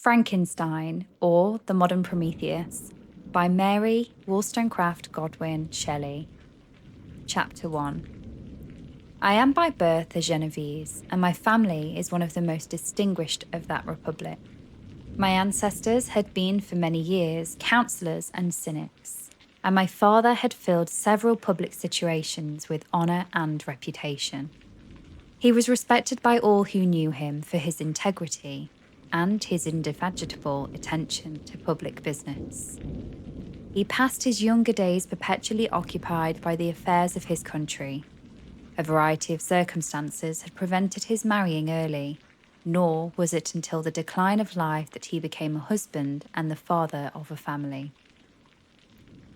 Frankenstein, or The Modern Prometheus, by Mary Shelley. Chapter 1. I am by birth a Genevese, and my family is one of the most distinguished of that republic. My ancestors had been for many years councillors and cynics, and my father had filled several public situations with honour and reputation. He was respected by all who knew him for his integrity and his indefatigable attention to public business. He passed his younger days perpetually occupied by the affairs of his country. A variety of circumstances had prevented his marrying early, nor was it until the decline of life that he became a husband and the father of a family.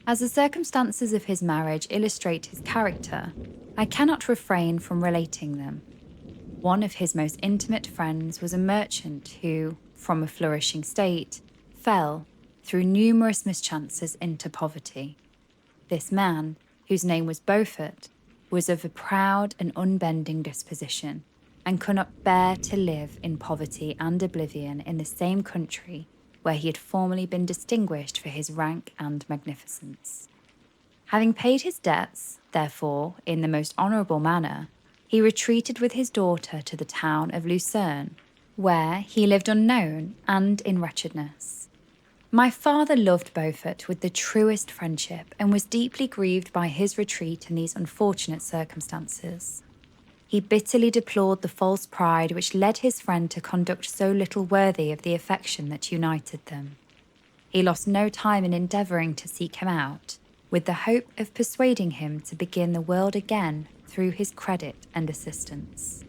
As the circumstances of his marriage illustrate his character, I cannot refrain from relating them. One of his most intimate friends was a merchant who, from a flourishing state, fell, through numerous mischances, into poverty. This man, whose name was Beaufort, was of a proud and unbending disposition, and could not bear to live in poverty and oblivion in the same country where he had formerly been distinguished for his rank and magnificence. Having paid his debts, therefore, in the most honourable manner, he retreated with his daughter to the town of Lucerne, where he lived unknown and in wretchedness. My father loved Beaufort with the truest friendship and was deeply grieved by his retreat in these unfortunate circumstances. He bitterly deplored the false pride which led his friend to conduct so little worthy of the affection that united them. He lost no time in endeavouring to seek him out, with the hope of persuading him to begin the world again through his credit and assistance.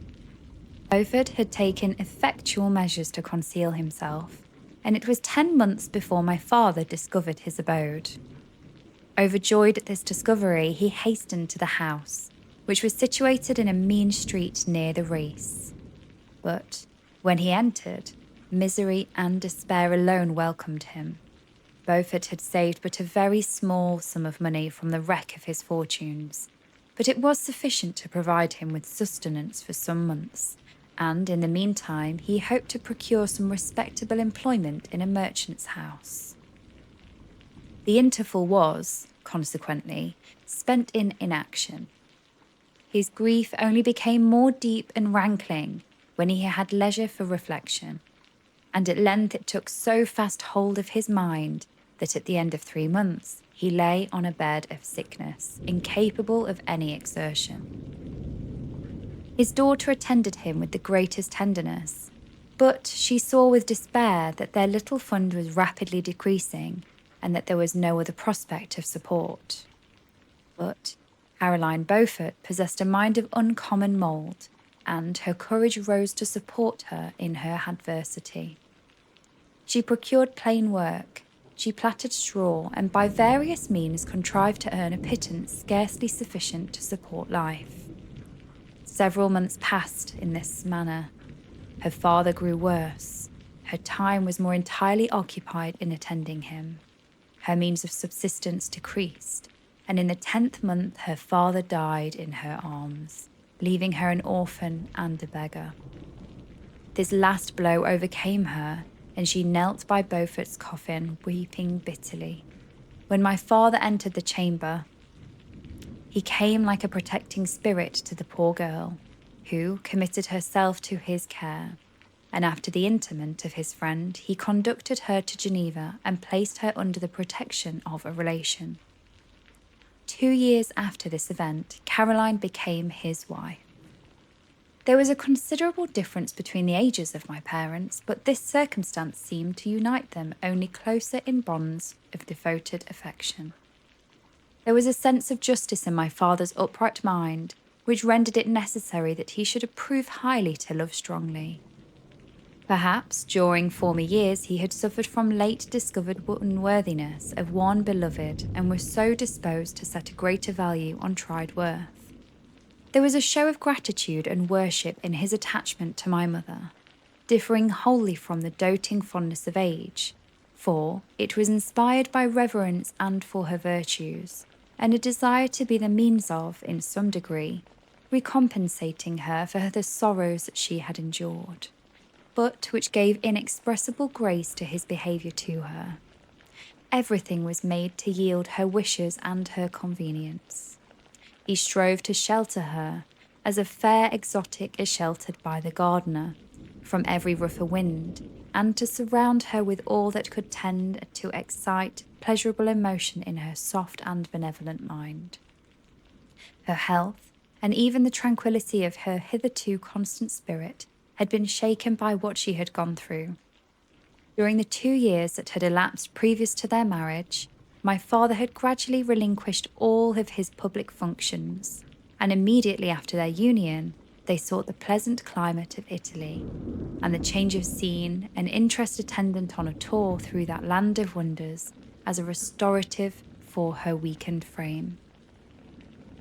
Beaufort had taken effectual measures to conceal himself, and it was 10 months before my father discovered his abode. Overjoyed at this discovery, he hastened to the house, which was situated in a mean street near the race. But when he entered, misery and despair alone welcomed him. Beaufort had saved but a very small sum of money from the wreck of his fortunes, but it was sufficient to provide him with sustenance for some months, and in the meantime he hoped to procure some respectable employment in a merchant's house. The interval was, consequently, spent in inaction. His grief only became more deep and rankling when he had leisure for reflection, and at length it took so fast hold of his mind that at the end of 3 months he lay on a bed of sickness, incapable of any exertion. His daughter attended him with the greatest tenderness, but she saw with despair that their little fund was rapidly decreasing and that there was no other prospect of support. But Caroline Beaufort possessed a mind of uncommon mould, and her courage rose to support her in her adversity. She procured plain work, she plaited straw, and by various means contrived to earn a pittance scarcely sufficient to support life. Several months passed in this manner. Her father grew worse. Her time was more entirely occupied in attending him. Her means of subsistence decreased, and in the 10th month her father died in her arms, leaving her an orphan and a beggar. This last blow overcame her, and she knelt by Beaufort's coffin, weeping bitterly. When my father entered the chamber, he came like a protecting spirit to the poor girl, who committed herself to his care, and after the interment of his friend, he conducted her to Geneva and placed her under the protection of a relation. 2 years after this event, Caroline became his wife. There was a considerable difference between the ages of my parents, but this circumstance seemed to unite them only closer in bonds of devoted affection. There was a sense of justice in my father's upright mind, which rendered it necessary that he should approve highly to love strongly. Perhaps during former years he had suffered from late discovered unworthiness of one beloved, and was so disposed to set a greater value on tried worth. There was a show of gratitude and worship in his attachment to my mother, differing wholly from the doting fondness of age, for it was inspired by reverence and for her virtues, and a desire to be the means of, in some degree, recompensating her for the sorrows that she had endured. but which gave inexpressible grace to his behaviour to her. Everything was made to yield her wishes and her convenience. He strove to shelter her, as a fair exotic is sheltered by the gardener, from every rougher wind, and to surround her with all that could tend to excite pleasurable emotion in her soft and benevolent mind. Her health, and even the tranquillity of her hitherto constant spirit, had been shaken by what she had gone through. During the 2 years that had elapsed previous to their marriage, my father had gradually relinquished all of his public functions, and immediately after their union, they sought the pleasant climate of Italy, and the change of scene and interest attendant on a tour through that land of wonders as a restorative for her weakened frame.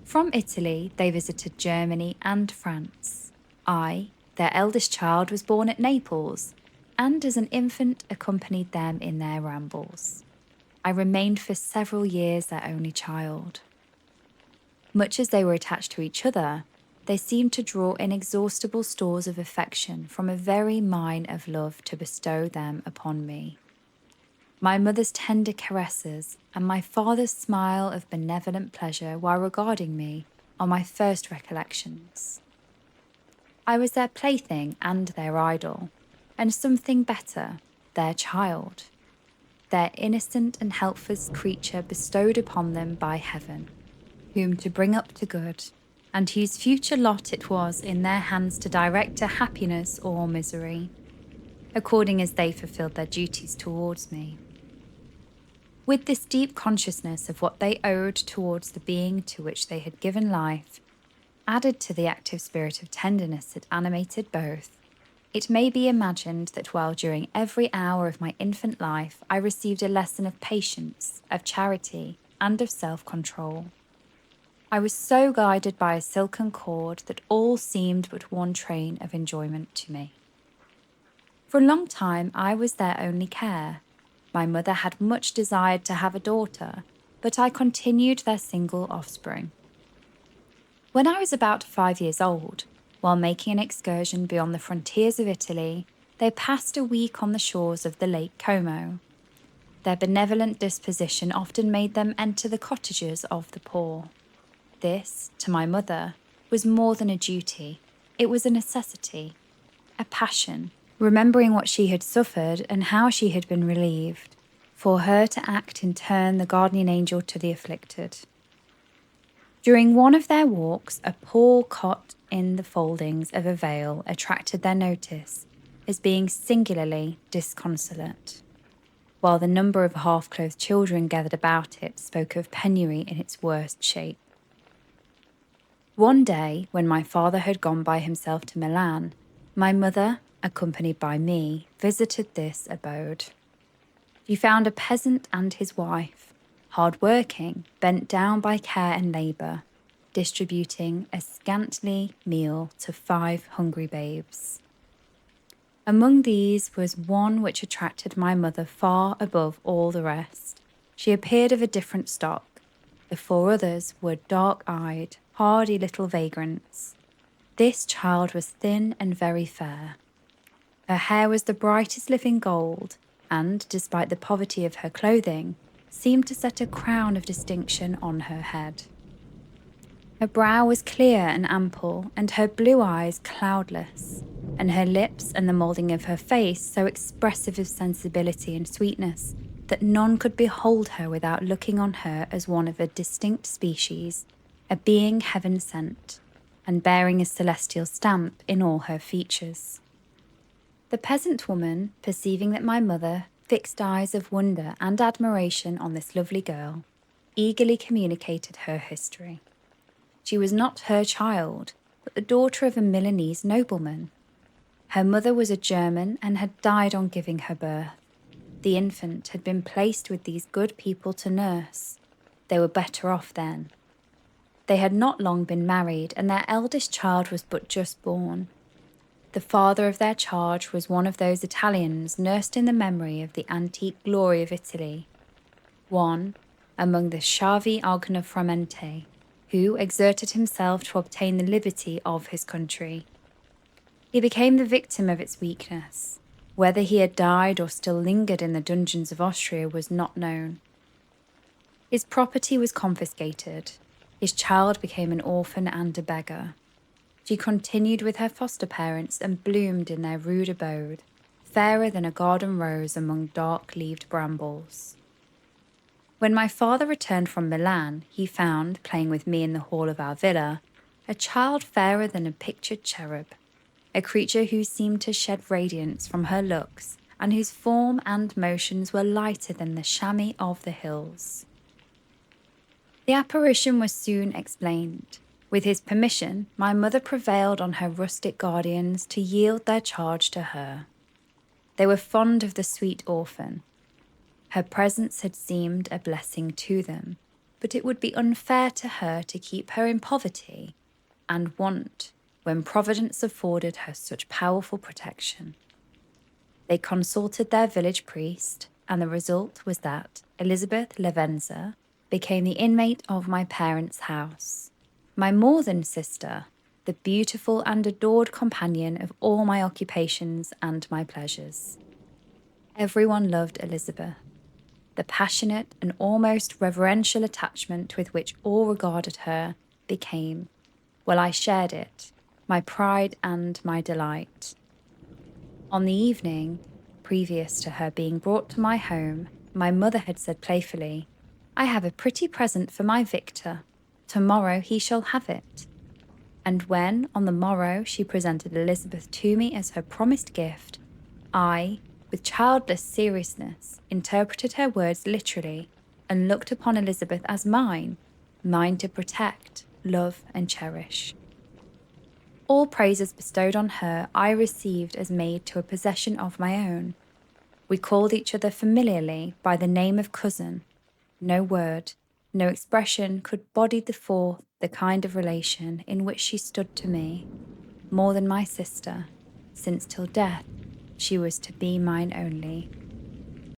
From Italy, they visited Germany and France. I, their eldest child, was born at Naples, and as an infant accompanied them in their rambles. I remained for several years their only child. Much as they were attached to each other, they seemed to draw inexhaustible stores of affection from a very mine of love to bestow them upon me. My mother's tender caresses and my father's smile of benevolent pleasure while regarding me are my first recollections. I was their plaything and their idol, and something better, their child, their innocent and helpless creature bestowed upon them by heaven, whom to bring up to good, and whose future lot it was in their hands to direct to happiness or misery, according as they fulfilled their duties towards me. With this deep consciousness of what they owed towards the being to which they had given life, added to the active spirit of tenderness that animated both, it may be imagined that while during every hour of my infant life I received a lesson of patience, of charity, and of self-control, I was so guided by a silken cord that all seemed but one train of enjoyment to me. For a long time I was their only care. My mother had much desired to have a daughter, but I continued their single offspring. When I was about 5 years old, while making an excursion beyond the frontiers of Italy, they passed a week on the shores of the Lake Como. Their benevolent disposition often made them enter the cottages of the poor. This, to my mother, was more than a duty. It was a necessity, a passion, remembering what she had suffered and how she had been relieved, for her to act in turn the guardian angel to the afflicted. During one of their walks, a poor cot in the foldings of a vale attracted their notice as being singularly disconsolate, while the number of half-clothed children gathered about it spoke of penury in its worst shape. One day, when my father had gone by himself to Milan, my mother, accompanied by me, visited this abode. She found a peasant and his wife, hard-working, bent down by care and labour, distributing a scantly meal to 5 hungry babes. Among these was one which attracted my mother far above all the rest. She appeared of a different stock. The 4 others were dark-eyed, hardy little vagrants. This child was thin and very fair. Her hair was the brightest living gold, and, despite the poverty of her clothing, seemed to set a crown of distinction on her head. Her brow was clear and ample, and her blue eyes cloudless, and her lips and the moulding of her face so expressive of sensibility and sweetness that none could behold her without looking on her as one of a distinct species, a being heaven-sent, and bearing a celestial stamp in all her features. The peasant woman, perceiving that my mother fixed eyes of wonder and admiration on this lovely girl, eagerly communicated her history. She was not her child, but the daughter of a Milanese nobleman. Her mother was a German and had died on giving her birth. The infant had been placed with these good people to nurse. They were better off then. They had not long been married, and their eldest child was but just born. The father of their charge was one of those Italians nursed in the memory of the antique glory of Italy, one among the Schiavi Agnaformente, who exerted himself to obtain the liberty of his country. He became the victim of its weakness. Whether he had died or still lingered in the dungeons of Austria was not known. His property was confiscated. His child became an orphan and a beggar. She continued with her foster parents and bloomed in their rude abode, fairer than a garden rose among dark-leaved brambles. When my father returned from Milan, he found, playing with me in the hall of our villa, a child fairer than a pictured cherub, a creature who seemed to shed radiance from her looks and whose form and motions were lighter than the chamois of the hills. The apparition was soon explained. With his permission, my mother prevailed on her rustic guardians to yield their charge to her. They were fond of the sweet orphan. Her presence had seemed a blessing to them, but it would be unfair to her to keep her in poverty and want when Providence afforded her such powerful protection. They consulted their village priest, and the result was that Elizabeth Lavenza became the inmate of my parents' house. My more than sister, the beautiful and adored companion of all my occupations and my pleasures. Everyone loved Elizabeth. The passionate and almost reverential attachment with which all regarded her became, while I shared it, my pride and my delight. On the evening previous to her being brought to my home, my mother had said playfully, "I have a pretty present for my Victor. Tomorrow he shall have it." And when, on the morrow, she presented Elizabeth to me as her promised gift, I, with childless seriousness, interpreted her words literally and looked upon Elizabeth as mine to protect, love, and cherish. All praises bestowed on her I received as made to a possession of my own. We called each other familiarly by the name of cousin. No word, no expression could body forth the kind of relation in which she stood to me, more than my sister, since till death she was to be mine only.